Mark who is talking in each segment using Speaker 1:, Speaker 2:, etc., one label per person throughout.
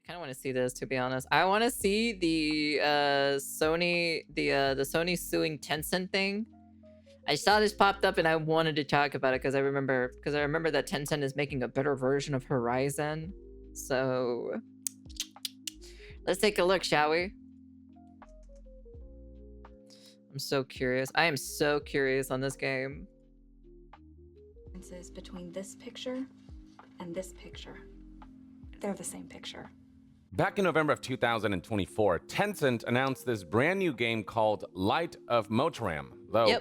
Speaker 1: kind of want to see this, to be honest. I want to see the Sony, the Sony suing Tencent thing. I saw this popped up and I wanted to talk about it because I remember that Tencent is making a better version of Horizon. So let's take a look, shall we? I'm so curious. I am so curious on this game.
Speaker 2: Differences between this picture and this picture. They're the same picture.
Speaker 3: Back in November of 2024, Tencent announced this brand new game called Light of Motiram. Though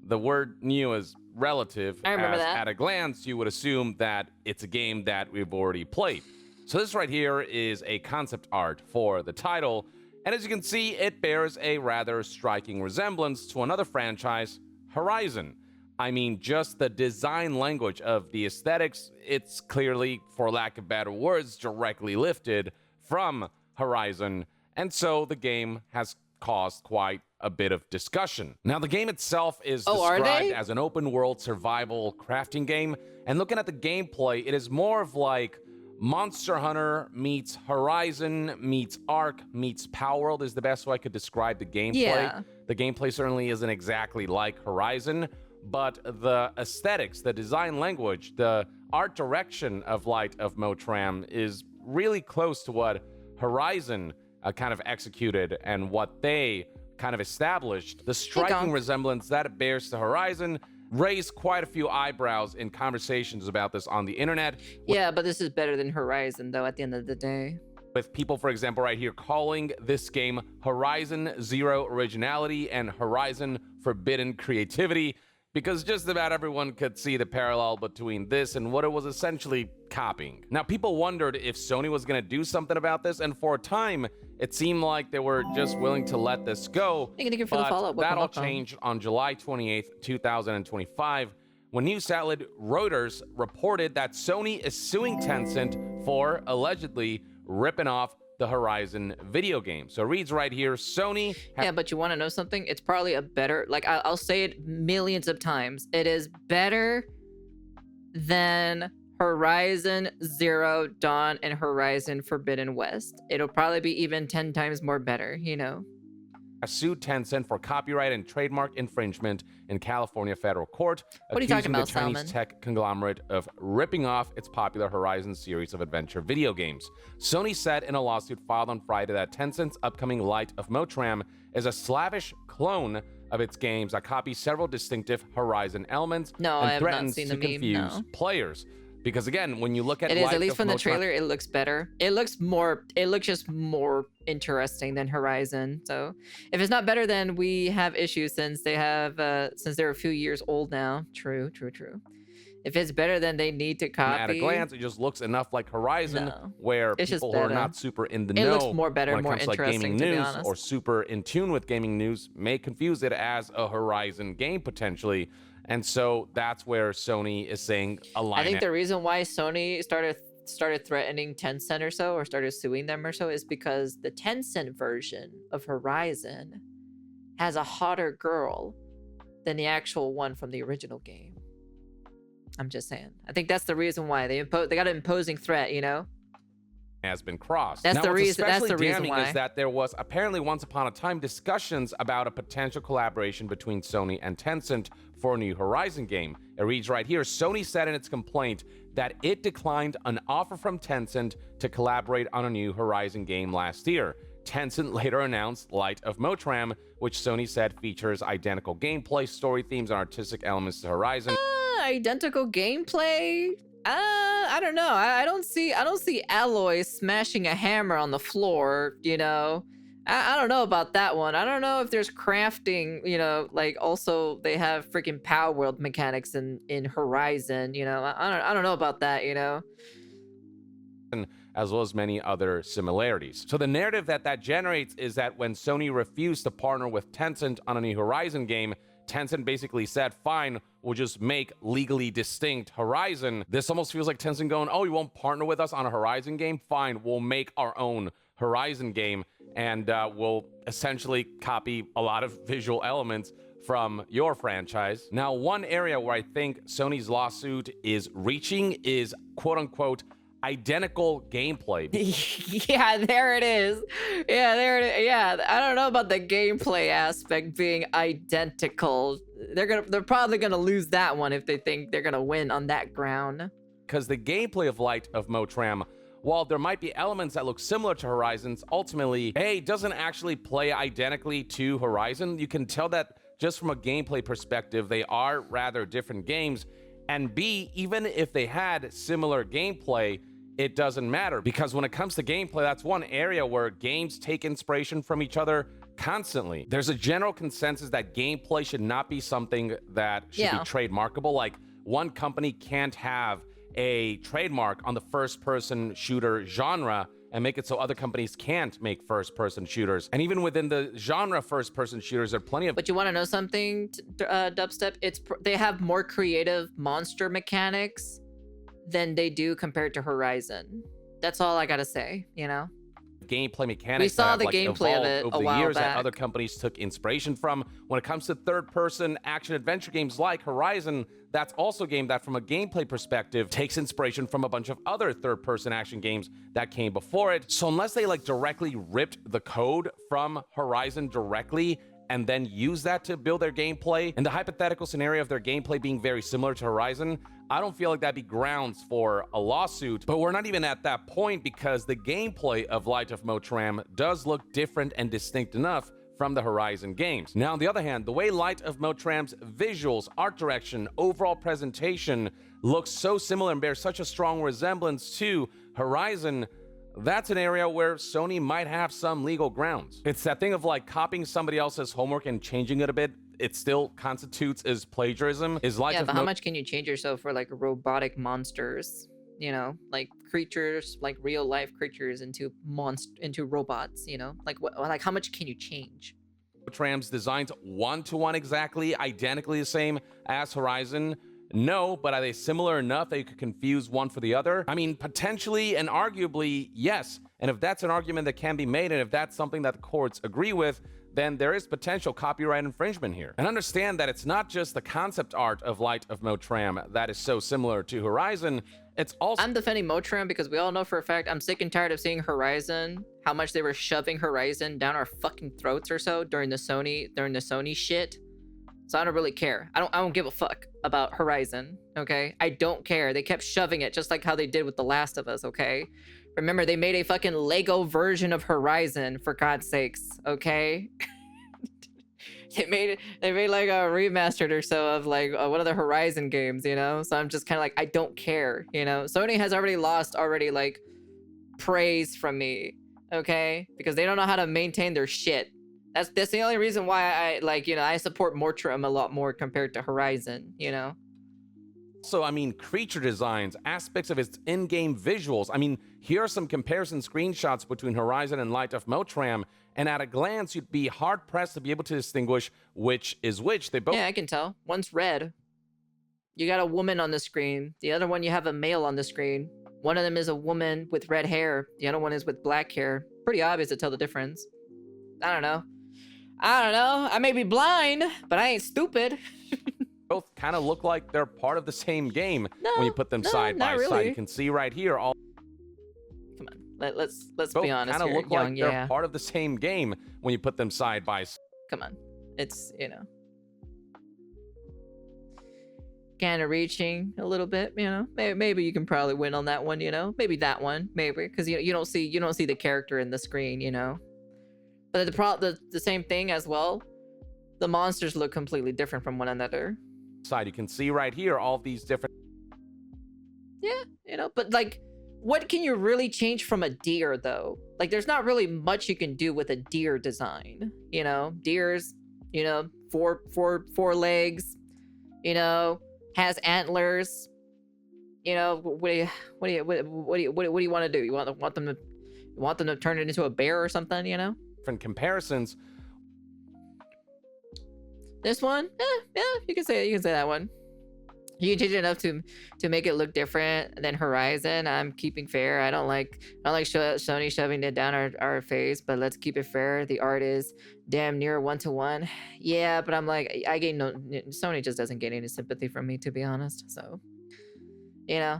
Speaker 3: the word new is relative,
Speaker 1: I remember
Speaker 3: as
Speaker 1: that.
Speaker 3: at a glance you would assume that it's a game that we've already played. So this right here is a concept art for the title, and as you can see, it bears a rather striking resemblance to another franchise, Horizon. I mean, just the design language of the aesthetics, it's clearly, for lack of better words, directly lifted from Horizon, and so the game has caused quite a bit of discussion. Now, the game itself is described as an open-world survival crafting game, and looking at the gameplay, it is more of like Monster Hunter meets Horizon meets Ark meets Palworld is the best way I could describe the gameplay.
Speaker 1: Yeah.
Speaker 3: The gameplay certainly isn't exactly like Horizon, but the aesthetics, the design language, the art direction of Light of Motiram is really close to what Horizon kind of executed and what they kind of established. The striking resemblance that it bears to Horizon raised quite a few eyebrows in conversations about this on the internet.
Speaker 1: Yeah, but this is better than Horizon, though, at the end of the day.
Speaker 3: With people, for example, right here calling this game Horizon Zero Originality and Horizon Forbidden Creativity, because just about everyone could see the parallel between this and what it was essentially copying. Now, people wondered if Sony was going to do something about this, and for a time, it seemed like they were just willing to let this go.
Speaker 1: Thank you for the follow-up.
Speaker 3: That all changed on July 28th, 2025, when news outlet Reuters reported that Sony is suing Tencent for allegedly ripping off the Horizon video game. So it reads right here, Sony...
Speaker 1: Yeah, but you want to know something? It's probably a better... Like, I'll say it millions of times. It is better than Horizon Zero Dawn and Horizon Forbidden West. It'll probably be even 10 times more better, you know?
Speaker 3: Sued Tencent for copyright and trademark infringement in California federal court,
Speaker 1: what are you talking about,
Speaker 3: the Chinese
Speaker 1: Salmon?
Speaker 3: tech conglomerate of ripping off its popular Horizon series of adventure video games. Sony said in a lawsuit filed on Friday that Tencent's upcoming Light of Motiram is a slavish clone of its games that copy several distinctive Horizon elements and threatens to confuse players. Because again, when you look at
Speaker 1: at least from the trailer, it looks better. It looks just more interesting than Horizon. So if it's not better, then we have issues since they're a few years old now. True. If it's better, then they need to copy.
Speaker 3: At a glance, it just looks enough like Horizon, where people who are not super in the know
Speaker 1: it looks more better,
Speaker 3: when it
Speaker 1: more
Speaker 3: comes to like
Speaker 1: interesting,
Speaker 3: gaming
Speaker 1: to be
Speaker 3: news
Speaker 1: honest.
Speaker 3: or super in tune with gaming news may confuse it as a Horizon game potentially. And so that's where Sony is saying
Speaker 1: I think the reason why Sony started threatening Tencent or started suing them or so is because the Tencent version of Horizon has a hotter girl than the actual one from the original game. I'm just saying. I think that's the reason why they got an imposing threat, you know?
Speaker 3: Has been crossed.
Speaker 1: That's
Speaker 3: now,
Speaker 1: the
Speaker 3: what's
Speaker 1: reason. That's
Speaker 3: especially
Speaker 1: the reason
Speaker 3: damning
Speaker 1: why.
Speaker 3: is that there was apparently once upon a time discussions about a potential collaboration between Sony and Tencent for a new Horizon game. It reads right here, Sony said in its complaint that it declined an offer from Tencent to collaborate on a new Horizon game last year. Tencent later announced Light of Motiram, which Sony said features identical gameplay, story themes, and artistic elements to Horizon.
Speaker 1: Identical gameplay? I don't know. I don't see Alloy smashing a hammer on the floor, you know? I don't know about that one. I don't know if there's crafting, you know, like also they have freaking Palworld mechanics in Horizon, you know? I don't know about that, you know?
Speaker 3: As well as many other similarities. So the narrative that generates is that when Sony refused to partner with Tencent on a new Horizon game, Tencent basically said, fine, we'll just make legally distinct Horizon. This almost feels like Tencent going, oh, you won't partner with us on a Horizon game? Fine, we'll make our own Horizon game, and we'll essentially copy a lot of visual elements from your franchise. Now, one area where I think Sony's lawsuit is reaching is, quote-unquote, identical gameplay.
Speaker 1: Yeah, there it is. Yeah, there it is. Yeah, I don't know about the gameplay aspect being identical. They're probably gonna lose that one if they think they're gonna win on that ground.
Speaker 3: Because the gameplay of Light of Motiram, while there might be elements that look similar to Horizon's, ultimately, A, doesn't actually play identically to Horizon. You can tell that just from a gameplay perspective, they are rather different games. And B, even if they had similar gameplay, it doesn't matter, because when it comes to gameplay, that's one area where games take inspiration from each other constantly. There's a general consensus that gameplay should not be something that should be trademarkable. Like, one company can't have a trademark on the first-person shooter genre and make it so other companies can't make first-person shooters. And even within the genre first-person shooters, there are plenty of...
Speaker 1: But you want to know something, Dubstep? They have more creative monster mechanics than they do compared to Horizon. That's all I gotta say, you know?
Speaker 3: Gameplay mechanics
Speaker 1: we saw the
Speaker 3: that have,
Speaker 1: gameplay of it
Speaker 3: over
Speaker 1: a
Speaker 3: the
Speaker 1: while
Speaker 3: years
Speaker 1: back.
Speaker 3: that other companies took inspiration from. When it comes to third-person action-adventure games like Horizon, that's also a game that, from a gameplay perspective, takes inspiration from a bunch of other third-person action games that came before it. So unless they like directly ripped the code from Horizon directly and then use that to build their gameplay, in the hypothetical scenario of their gameplay being very similar to Horizon, I don't feel like that'd be grounds for a lawsuit. But we're not even at that point, because the gameplay of Light of Motiram does look different and distinct enough from the Horizon games. Now, on the other hand, the way Light of Motiram's visuals, art direction, overall presentation looks so similar and bears such a strong resemblance to Horizon, that's an area where Sony might have some legal grounds. It's that thing of like copying somebody else's homework and changing it a bit. It still constitutes as plagiarism.
Speaker 1: Yeah, but how much can you change yourself for like robotic monsters? You know, like creatures, like real life creatures into robots. You know, like what? Like how much can you change?
Speaker 3: Motiram's designs one-to-one exactly identically the same as Horizon? No, but are they similar enough that you could confuse one for the other? I mean, potentially and arguably, yes. And if that's an argument that can be made, and if that's something that the courts agree with, then there is potential copyright infringement here. And understand that it's not just the concept art of Light of Motiram that is so similar to Horizon, it's also...
Speaker 1: I'm defending Motiram because we all know for a fact I'm sick and tired of seeing Horizon, how much they were shoving Horizon down our fucking throats or so during the Sony shit. So I don't really care. I don't give a fuck about Horizon, okay? I don't care. They kept shoving it just like how they did with The Last of Us, okay? Remember, they made a fucking Lego version of Horizon, for God's sakes, okay? they made like a remastered or so of like one of the Horizon games, you know? So I'm just kind of like, I don't care, you know? Sony has already lost like praise from me, okay? Because they don't know how to maintain their shit. That's the only reason why I like, you know, I support Motiram a lot more compared to Horizon, you know?
Speaker 3: So, I mean, creature designs, aspects of its in-game visuals. I mean, here are some comparison screenshots between Horizon and Light of Motiram, and at a glance, you'd be hard-pressed to be able to distinguish which is which. They both...
Speaker 1: Yeah, I can tell. One's red. You got a woman on the screen. The other one, you have a male on the screen. One of them is a woman with red hair. The other one is with black hair. Pretty obvious to tell the difference. I don't know. I may be blind, but I ain't stupid.
Speaker 3: Both kind of look like they're part of the same game when you put them side by
Speaker 1: really.
Speaker 3: side. You can see right here all...
Speaker 1: Come on, let's
Speaker 3: both
Speaker 1: be honest
Speaker 3: kind of
Speaker 1: here.
Speaker 3: look like they're part of the same game when you put them side by side.
Speaker 1: Come on, it's, you know, kind of reaching a little bit, you know. Maybe you can probably win on that one, you know. Maybe that one, maybe, because you don't see the character in the screen, you know. But the same thing as well. The monsters look completely different from one another.
Speaker 3: Side, you can see right here all these different...
Speaker 1: Yeah, you know, but like, what can you really change from a deer though? Like, there's not really much you can do with a deer design. You know, deers, you know, four legs, you know, has antlers. You know, what do you want to do? You want them to turn it into a bear or something? You know,
Speaker 3: different comparisons.
Speaker 1: This one, yeah, you can say that one. You can change it enough to make it look different than Horizon. I'm keeping fair. I don't like Sony shoving it down our face, but let's keep it fair. The art is damn near 1-to-1. Yeah, but I'm like, Sony just doesn't get any sympathy from me, to be honest. So, you know,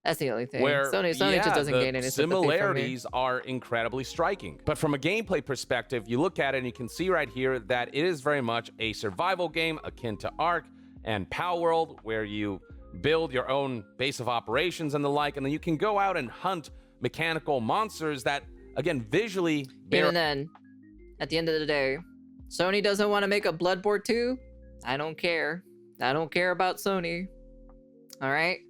Speaker 1: That's the only thing.
Speaker 3: Where
Speaker 1: Sony just doesn't gain any sympathy from me.
Speaker 3: similarities are incredibly striking. But from a gameplay perspective, you look at it and you can see right here that it is very much a survival game akin to Ark and Power World, where you build your own base of operations and the like, and then you can go out and hunt mechanical monsters that, again, visually bear.
Speaker 1: Even then, at the end of the day, Sony doesn't want to make a Bloodborne 2. I don't care. I don't care about Sony. All right?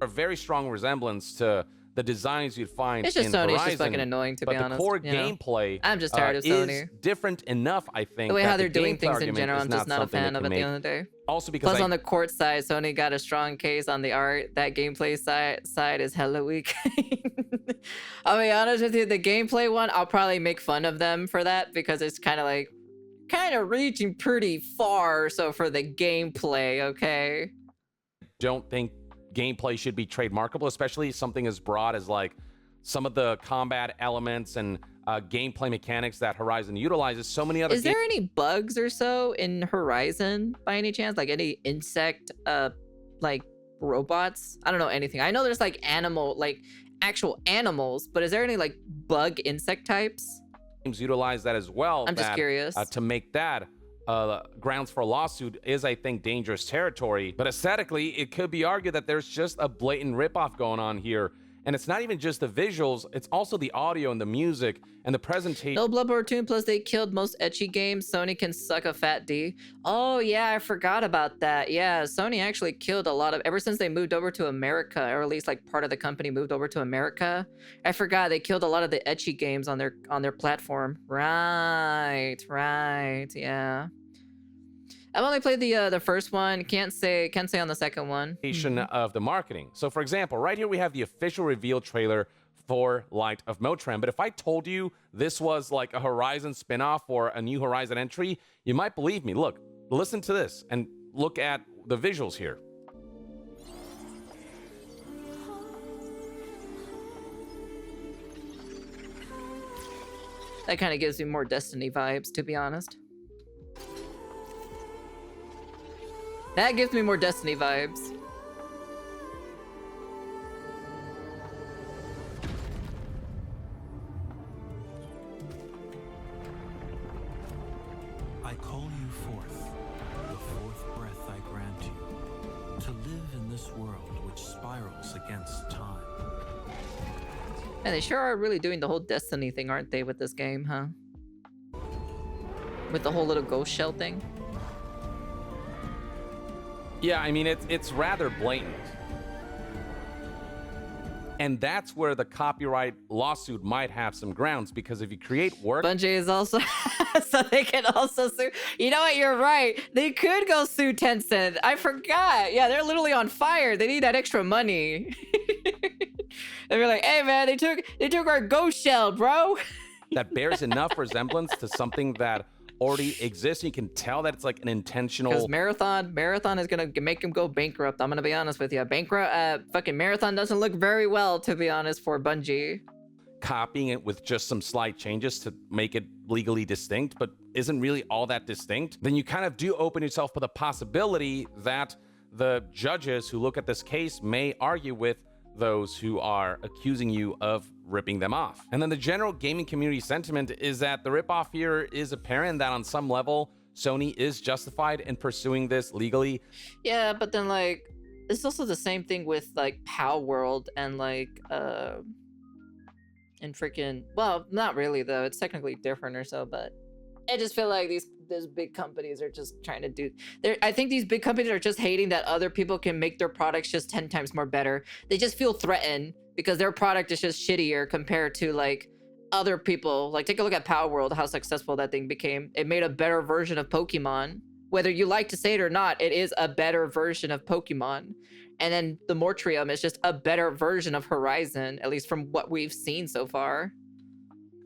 Speaker 3: A very strong resemblance to the designs you'd find
Speaker 1: It's just
Speaker 3: in
Speaker 1: Sony's
Speaker 3: Horizon,
Speaker 1: just fucking annoying, to be
Speaker 3: but
Speaker 1: honest.
Speaker 3: the core
Speaker 1: you know?
Speaker 3: gameplay
Speaker 1: I'm just tired of Sony.
Speaker 3: is different enough, I think.
Speaker 1: The way
Speaker 3: that
Speaker 1: how they're doing
Speaker 3: gameplay
Speaker 1: things in
Speaker 3: argument
Speaker 1: general,
Speaker 3: is
Speaker 1: I'm just not a
Speaker 3: something
Speaker 1: fan
Speaker 3: that
Speaker 1: of
Speaker 3: can
Speaker 1: at the
Speaker 3: make-
Speaker 1: end of the day.
Speaker 3: Also because
Speaker 1: Plus, on the court side, Sony got a strong case on the art. That gameplay side is hella weak. I'll be honest with you, the gameplay one, I'll probably make fun of them for that because it's kind of reaching pretty far. So for the gameplay, okay.
Speaker 3: don't think gameplay should be trademarkable, especially something as broad as like some of the combat elements and gameplay mechanics that Horizon utilizes. So many other
Speaker 1: Is there any bugs or so in Horizon by any chance? Like any insect, like robots? I don't know anything. I know there's like actual animals, but is there any like bug insect types?
Speaker 3: games utilize that as well.
Speaker 1: I'm just curious.
Speaker 3: To make that grounds for a lawsuit is, I think, dangerous territory. But aesthetically, it could be argued that there's just a blatant ripoff going on here. And it's not even just the visuals, it's also the audio and the music and the presentation.
Speaker 1: No Bloodborne 2, plus they killed most ecchi games. Sony can suck a fat D. Oh, yeah, I forgot about that. Yeah, Sony actually killed a lot of... Ever since they moved over to America, or at least like part of the company moved over to America, I forgot they killed a lot of the ecchi games on their platform. Right, yeah. I've only played the first one. Can't say on the second one.
Speaker 3: Of the marketing. So, for example, right here we have the official reveal trailer for Light of Motiram. But if I told you this was like a Horizon spinoff or a new Horizon entry, you might believe me. Look, listen to this and look at the visuals here.
Speaker 1: That kind of gives me more Destiny vibes, to be honest. That gives me more Destiny vibes.
Speaker 4: I call you forth, the fourth breath I grant you, to live in this world which spirals against time.
Speaker 1: And they sure are really doing the whole Destiny thing, aren't they, with this game, huh? With the whole little ghost shell thing.
Speaker 3: Yeah, I mean, it's rather blatant. And that's where the copyright lawsuit might have some grounds, because if you create work...
Speaker 1: Bungie is also... so they can also sue... You know what? You're right. They could go sue Tencent. I forgot. Yeah, they're literally on fire. They need that extra money. They were like, hey, man, they took our ghost shell, bro.
Speaker 3: that bears enough resemblance to something that already exists. You can tell that it's like an intentional...
Speaker 1: Because Marathon is gonna make him go bankrupt. I'm gonna be honest with you. Fucking Marathon doesn't look very well, to be honest, for Bungie.
Speaker 3: Copying it with just some slight changes to make it legally distinct, but isn't really all that distinct, then you kind of do open yourself for the possibility that the judges who look at this case may argue with those who are accusing you of ripping them off. And then the general gaming community sentiment is that the ripoff here is apparent, that on some level, Sony is justified in pursuing this legally.
Speaker 1: Yeah, but then like, it's also the same thing with like Power World and like, and freaking, well, not really though. It's technically different or so, but I just feel like these big companies are just trying to do... I think these big companies are just hating that other people can make their products just 10 times more better. They just feel threatened because their product is just shittier compared to like other people. Like, take a look at Power World, how successful that thing became. It made a better version of Pokemon. Whether you like to say it or not, it is a better version of Pokemon. And then the Motiram is just a better version of Horizon, at least from what we've seen so far.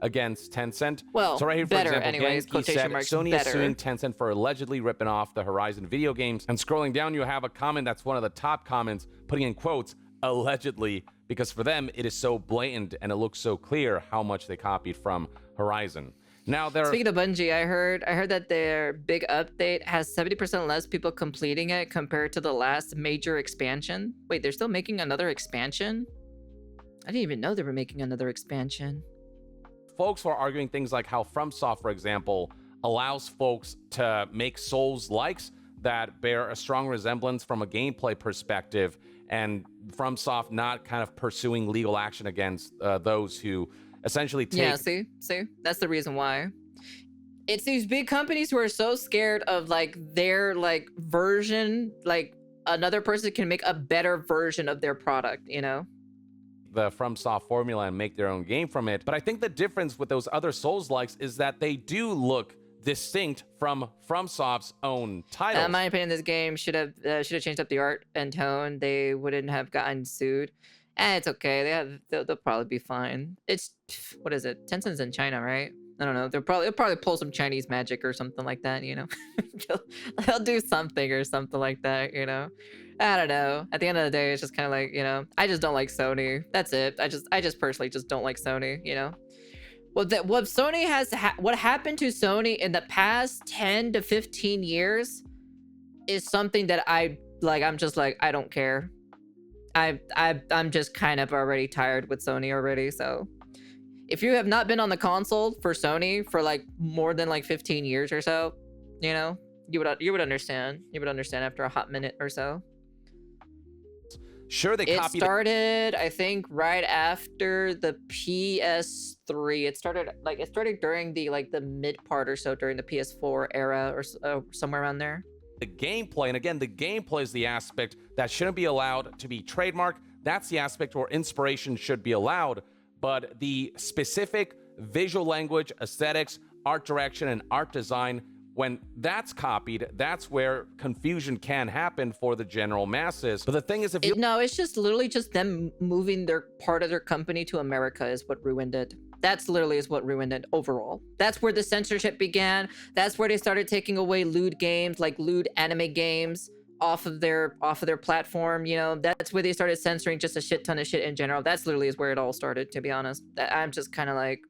Speaker 3: Against Tencent.
Speaker 1: Well,
Speaker 3: so right here, for
Speaker 1: better
Speaker 3: example,
Speaker 1: anyways,
Speaker 3: Genki said,
Speaker 1: quotation marks,
Speaker 3: Sony
Speaker 1: better.
Speaker 3: is suing Tencent for allegedly ripping off the Horizon video games. And scrolling down, you have a comment that's one of the top comments, putting in quotes, allegedly, because for them, it is so blatant and it looks so clear how much they copied from Horizon. Now there are
Speaker 1: Speaking of Bungie, I heard that their big update has 70% less people completing it compared to the last major expansion. Wait, they're still making another expansion? I didn't even know they were making another expansion.
Speaker 3: folks who are arguing things like how FromSoft, for example, allows folks to make Souls-likes that bear a strong resemblance from a gameplay perspective, and FromSoft not kind of pursuing legal action against those who essentially take...
Speaker 1: Yeah, see? That's the reason why. It's these big companies who are so scared of, like, their, like, version, like, another person can make a better version of their product, you know?
Speaker 3: the FromSoft formula and make their own game from it. But I think the difference with those other Souls-likes is that they do look distinct from FromSoft's own titles.
Speaker 1: In my opinion, this game should have changed up the art and tone. They wouldn't have gotten sued. And it's okay. They'll probably be fine. It's, what is it? Tencent's in China, right? I don't know. They'll probably pull some Chinese magic or something like that, you know? they'll do something or something like that, you know? I don't know. At the end of the day, it's just kind of like, you know, I just don't like Sony. That's it. I just personally just don't like Sony, you know? What Sony has, what happened to Sony in the past 10 to 15 years is something that I'm just like, I don't care. I'm just kind of already tired with Sony already, so. If you have not been on the console for Sony for like more than like 15 years or so, you know, you would understand. You would understand after a hot minute or so.
Speaker 3: Sure, they copied
Speaker 1: it. started, I think, right after the PS3. It started during the mid part or so during the PS4 era or somewhere around there.
Speaker 3: The gameplay, and again, the gameplay is the aspect that shouldn't be allowed to be trademarked. That's the aspect where inspiration should be allowed. But the specific visual language, aesthetics, art direction, and art design, when that's copied, that's where confusion can happen for the general masses. But the thing is,
Speaker 1: no, it's just literally just them moving their part of their company to America is what ruined it. That's literally is what ruined it overall. That's where the censorship began. That's where they started taking away lewd games, like lewd anime games, off of their platform. You know, that's where they started censoring just a shit ton of shit in general. That's literally is where it all started, to be honest. I'm just kind of like,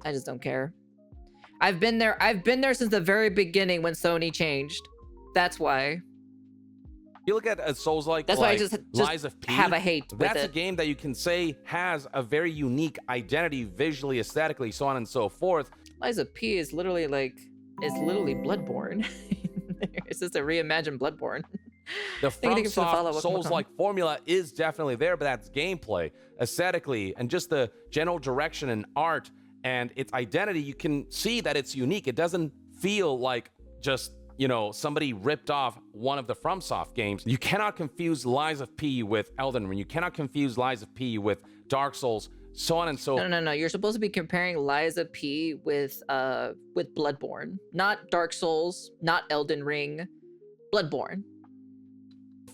Speaker 1: I just don't care. I've been there since the very beginning when Sony changed. That's why.
Speaker 3: You look at a Souls-like,
Speaker 1: that's why I just
Speaker 3: Lies of P,
Speaker 1: have a hate with
Speaker 3: that's
Speaker 1: it.
Speaker 3: a game that you can say has a very unique identity, visually, aesthetically, so on and so forth.
Speaker 1: Lies of P is literally Bloodborne. It's just a reimagined Bloodborne.
Speaker 3: The FromSoft Souls-like formula is definitely there, but that's gameplay, aesthetically, and just the general direction and art and its identity. You can see that it's unique. It doesn't feel like just, you know, somebody ripped off one of the FromSoft games. You cannot confuse Lies of P with Elden Ring. You cannot confuse Lies of P with Dark Souls, so on and so forth.
Speaker 1: No. You're supposed to be comparing Lies of P with Bloodborne, not Dark Souls, not Elden Ring, Bloodborne.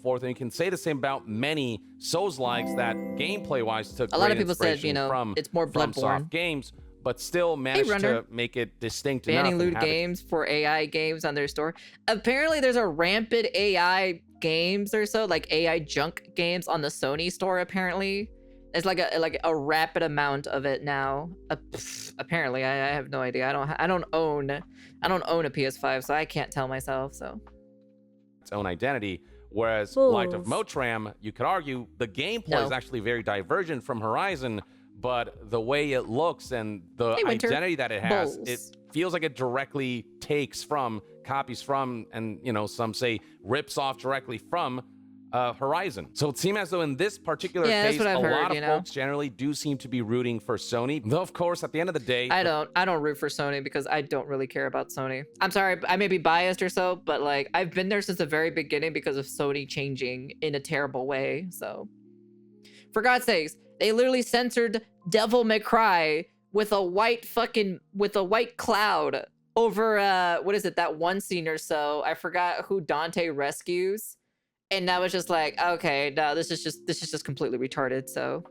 Speaker 3: And you can say the same about many Souls-likes that gameplay-wise took
Speaker 1: a lot of people said, you know, it's more Bloodborne
Speaker 3: games, but still managed to make it distinct enough.
Speaker 1: Banning lewd games for AI games on their store. Apparently, there's a rampant AI games or so, like AI junk games on the Sony store. Apparently, it's like a rapid amount of it now. Apparently, I have no idea. I don't own a PS5, so I can't tell myself. So
Speaker 3: its own identity. Whereas Light of Motiram, you could argue the gameplay is actually very divergent from Horizon, but the way it looks and the identity that it has, it feels like it directly takes from, copies from, and, you know, some say rips off directly from Horizon. So it seems as though in this particular case, a lot of folks generally do seem to be rooting for Sony. Though, of course, at the end of the day,
Speaker 1: I don't root for Sony because I don't really care about Sony. I'm sorry, I may be biased or so, but like I've been there since the very beginning because of Sony changing in a terrible way. So, for God's sakes, they literally censored Devil May Cry with a white cloud over what is it, that one scene or so. I forgot who Dante rescues. And now it's just like, okay, no, this is just completely retarded. So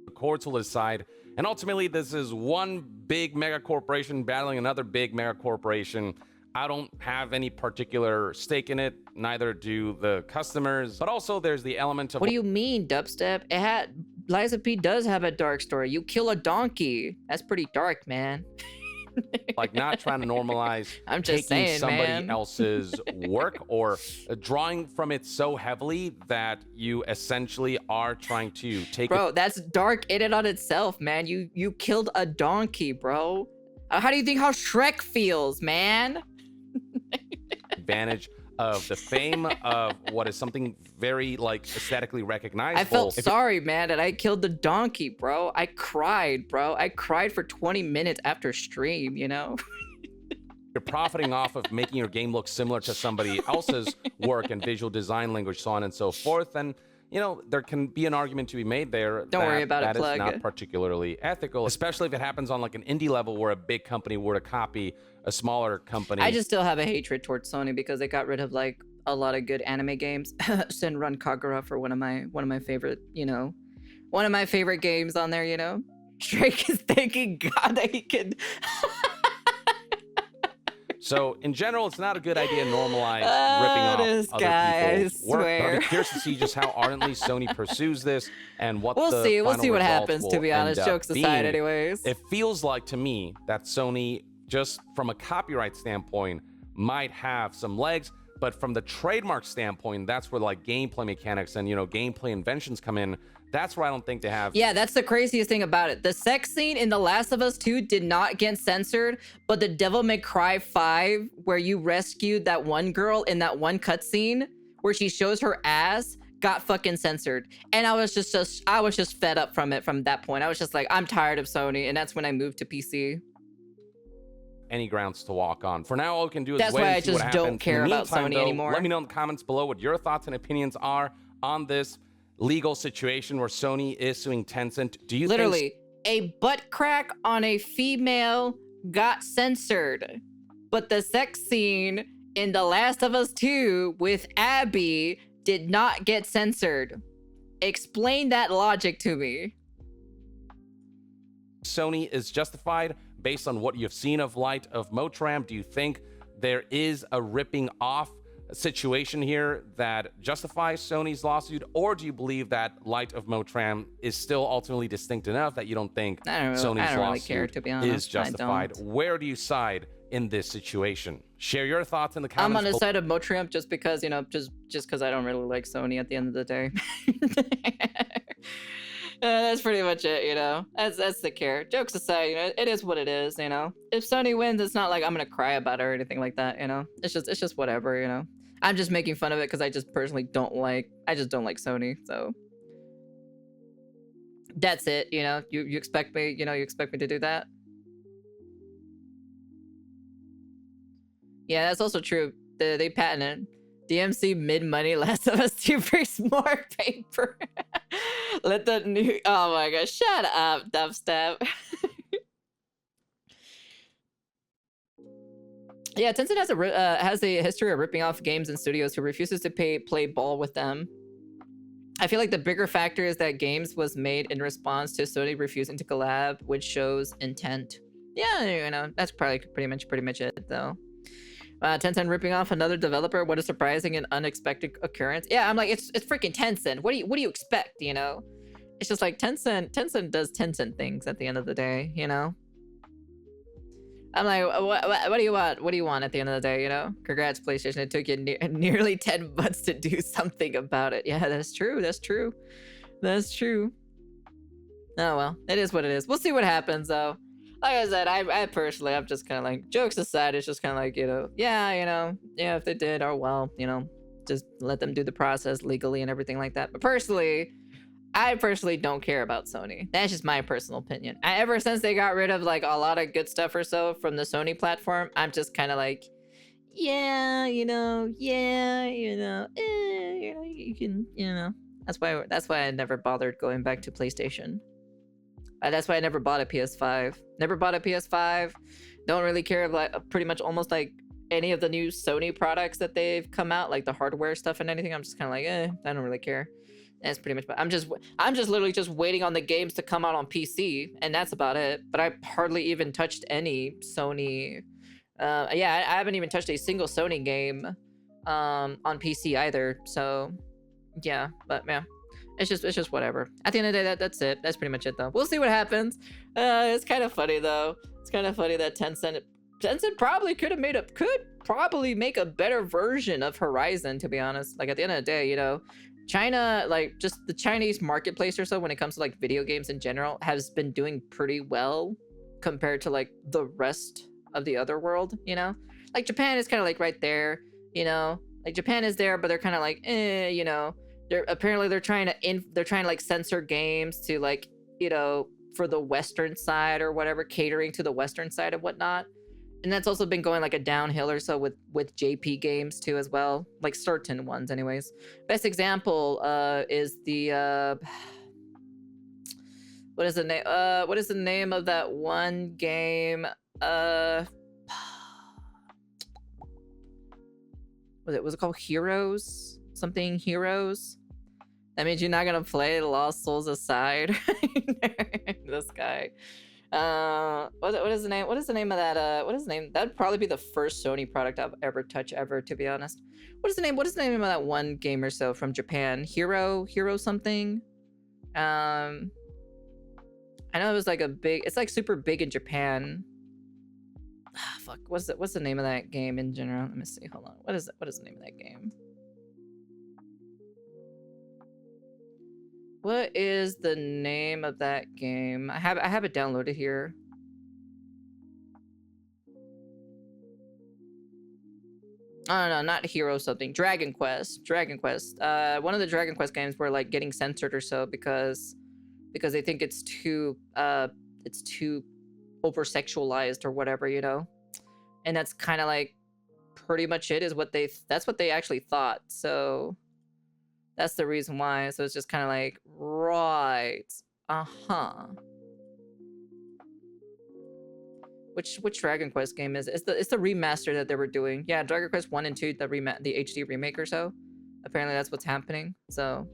Speaker 3: the courts will decide, and ultimately, this is one big mega corporation battling another big mega corporation. I don't have any particular stake in it. Neither do the customers. But also, there's the element of
Speaker 1: what do you mean, dubstep? Lies of P does have a dark story. You kill a donkey. That's pretty dark, man.
Speaker 3: Like, not trying to normalize
Speaker 1: I'm just
Speaker 3: taking
Speaker 1: saying,
Speaker 3: somebody
Speaker 1: man.
Speaker 3: else's work or drawing from it so heavily that you essentially are trying to take
Speaker 1: Bro, that's dark in and on itself, man. You killed a donkey, bro. How do you think how Shrek feels, man?
Speaker 3: advantage of the fame of what is something very like aesthetically recognizable.
Speaker 1: I felt sorry, man, that I killed the donkey, bro. I cried, bro. I cried for 20 minutes after stream, you know?
Speaker 3: You're profiting off of making your game look similar to somebody else's work and visual design language, so on and so forth. And, you know, there can be an argument to be made there.
Speaker 1: Don't worry about it,
Speaker 3: that
Speaker 1: plug.
Speaker 3: is not particularly ethical, especially if it happens on like an indie level where a big company were to copy a smaller company.
Speaker 1: I just still have a hatred towards Sony because they got rid of like a lot of good anime games. Senran Kagura for one of my favorite, you know, one of my favorite games on there, you know. Drake is thanking God that he can.
Speaker 3: So in general, it's not a good idea to normalize ripping off
Speaker 1: this
Speaker 3: other
Speaker 1: guy,
Speaker 3: people's
Speaker 1: I
Speaker 3: work. But
Speaker 1: swear.
Speaker 3: I'm curious to see just how ardently Sony pursues this and what
Speaker 1: We'll
Speaker 3: the
Speaker 1: see. We'll
Speaker 3: final
Speaker 1: see what
Speaker 3: results
Speaker 1: happens, to
Speaker 3: will
Speaker 1: be honest.
Speaker 3: end up
Speaker 1: Jokes aside,
Speaker 3: being.
Speaker 1: anyways.
Speaker 3: It feels like to me that Sony, just from a copyright standpoint, might have some legs, but from the trademark standpoint, that's where like gameplay mechanics and, you know, gameplay inventions come in. That's where I don't think they have.
Speaker 1: Yeah, that's the craziest thing about it. The sex scene in The Last of Us 2 did not get censored, but the Devil May Cry 5, where you rescued that one girl in that one cutscene where she shows her ass, got fucking censored. And I was just fed up from it from that point. I was just like, I'm tired of Sony, and that's when I moved to PC.
Speaker 3: Any grounds to walk on. For now, all we can do is
Speaker 1: That's
Speaker 3: wait
Speaker 1: why
Speaker 3: and
Speaker 1: I
Speaker 3: see what
Speaker 1: just don't
Speaker 3: happens.
Speaker 1: care
Speaker 3: In the
Speaker 1: about
Speaker 3: meantime,
Speaker 1: Sony
Speaker 3: though,
Speaker 1: anymore.
Speaker 3: Let me know in the comments below what your thoughts and opinions are on this legal situation where Sony is suing Tencent. Do you
Speaker 1: Literally,
Speaker 3: think
Speaker 1: a butt crack on a female got censored, but the sex scene in The Last of Us 2 with Abby did not get censored? Explain that logic to me.
Speaker 3: Sony is justified based on what you've seen of Light of Motiram? Do you think there is a ripping off situation here that justifies Sony's lawsuit, or do you believe that Light of Motiram is still ultimately distinct enough that you don't think Sony's
Speaker 1: I don't really
Speaker 3: lawsuit
Speaker 1: care, to be honest.
Speaker 3: is justified?
Speaker 1: I don't.
Speaker 3: Where do you side in this situation? Share your thoughts in the comments.
Speaker 1: I'm on the side of Motiram just because, you know, just because I don't really like Sony at the end of the day. That's pretty much it, you know. That's the care. Jokes aside, you know, it is what it is, you know. If Sony wins, it's not like I'm gonna cry about it or anything like that, you know. It's just whatever, you know. I'm just making fun of it because I just personally don't like Sony, so that's it, you know. You expect me, you know, you expect me to do that? Yeah, that's also true. They patented DMC mid-money Last of Us 2 brings more paper. Let the new... Oh my gosh, shut up, dubstep. Yeah, Tencent has a history of ripping off games and studios who refuses to play ball with them. I feel like the bigger factor is that games was made in response to Sony refusing to collab, which shows intent. Yeah, you know, that's probably pretty much it, though. Tencent ripping off another developer. What a surprising and unexpected occurrence. Yeah, I'm like, it's freaking Tencent. What do you expect, you know? It's just like Tencent does Tencent things at the end of the day, you know? I'm like, what do you want? What do you want at the end of the day, you know? Congrats, PlayStation. It took you nearly 10 months to do something about it. Yeah, that's true. That's true. That's true. Oh, well, it is what it is. We'll see what happens, though. Like I said, I personally, I'm just kind of like, jokes aside, it's just kind of like, you know, yeah, you know, yeah, if they did, or well, you know, just let them do the process legally and everything like that. But personally, I personally don't care about Sony. That's just my personal opinion. Ever since they got rid of like a lot of good stuff or so from the Sony platform, I'm just kind of like, yeah, you know, you know, you can, you know. That's why I never bothered going back to PlayStation. That's why I never bought a PS5. Never bought a PS5. Don't really care like pretty much almost like any of the new Sony products that they've come out, like the hardware stuff and anything. I'm just kind of like, I don't really care. That's pretty much. I'm just literally just waiting on the games to come out on PC, and that's about it. But I hardly even touched any Sony. Yeah, I haven't even touched a single Sony game on PC either. So, yeah, but yeah. It's just whatever. At the end of the day, that's it. That's pretty much it, though. We'll see what happens. It's kind of funny, though. It's kind of funny that Tencent probably could probably make a better version of Horizon, to be honest. Like, at the end of the day, you know, China, like, just the Chinese marketplace or so, when it comes to like video games in general, has been doing pretty well compared to like the rest of the other world, you know? Like, Japan is kind of like right there, you know? Like, Japan is there, but they're kind of like, you know? They're trying to like censor games to like, you know, for the Western side or whatever, catering to the Western side and whatnot. And that's also been going like a downhill or so with JP games too as well, like certain ones anyways. Best example is the what is the name of that one game? Was it called Heroes? Something Heroes? That means you're not gonna play Lost Souls Aside. This guy. What is the name? What is the name of that? What is the name? That'd probably be the first Sony product I've ever touched ever, to be honest. What is the name? What is the name of that one game or so from Japan? Hero something? I know it was like it's like super big in Japan. Fuck, what's the name of that game in general? Let me see, hold on. What is the name of that game? What is the name of that game? I have it downloaded here. Oh no, not Hero something. Dragon Quest. One of the Dragon Quest games were like getting censored or so because they think it's too over sexualized or whatever, you know. And that's kind of like pretty much it. That's what they actually thought. So that's the reason why. So it's just kind of like, right, Which Dragon Quest game is it? It's the remaster that they were doing. Yeah, Dragon Quest 1 and 2, the HD remake or so. Apparently that's what's happening. So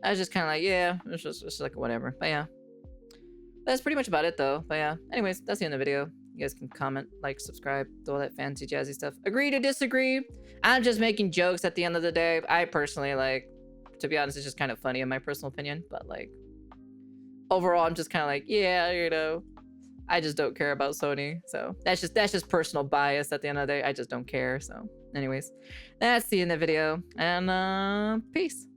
Speaker 1: I was just kind of like, yeah, it's just like whatever. But yeah, that's pretty much about it though. But yeah, anyways, that's the end of the video. You guys can comment, like, subscribe, do all that fancy jazzy stuff. Agree to disagree. I'm just making jokes at the end of the day. I personally, like, to be honest, it's just kind of funny in my personal opinion. But like, overall, I'm just kind of like, yeah, you know, I just don't care about Sony. So that's just personal bias at the end of the day. I just don't care. So anyways, that's the end of the video. And peace.